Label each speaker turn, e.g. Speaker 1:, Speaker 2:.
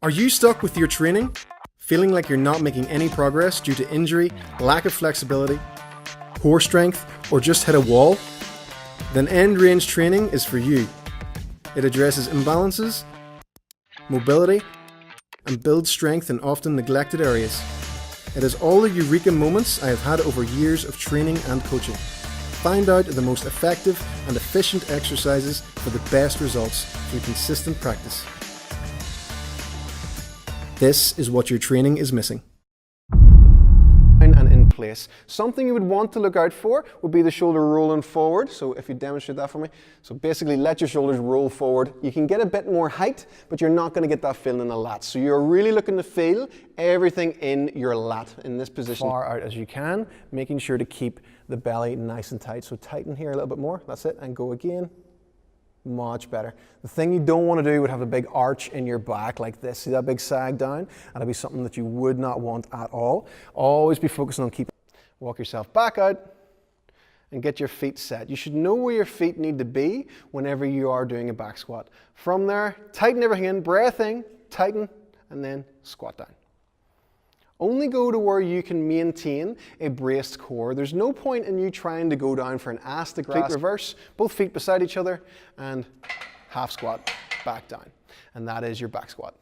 Speaker 1: Are you stuck with your training? Feeling like you're not making any progress due to injury, lack of flexibility, poor strength, or just hit a wall? Then end range training is for you. It addresses imbalances, mobility, and builds strength in often neglected areas. It is all the eureka moments I have had over years of training and coaching. Find out the most effective and efficient exercises for the best results through consistent practice. This is what your training is missing. And in place. Something you would want to look out for would be the shoulder rolling forward. So if you demonstrate that for me. So basically let your shoulders roll forward. You can get a bit more height, but you're not going to get that feeling in the lats. So you're really looking to feel everything in your lat in this position. Far out as you can, making sure to keep the belly nice and tight. So tighten here a little bit more. That's it. And go again. Much better. The thing you don't want to do would have a big arch in your back like this. See that big sag down? That'll be something that you would not want at all. Always be focusing on keeping. Walk yourself back out and get your feet set. You should know where your feet need to be whenever you are doing a back squat. From there, tighten everything in, breath in, tighten, and then squat down. Only go to where you can maintain a braced core. There's no point in you trying to go down for an ass to grasp. Reverse, both feet beside each other, and half squat, back down. And that is your back squat.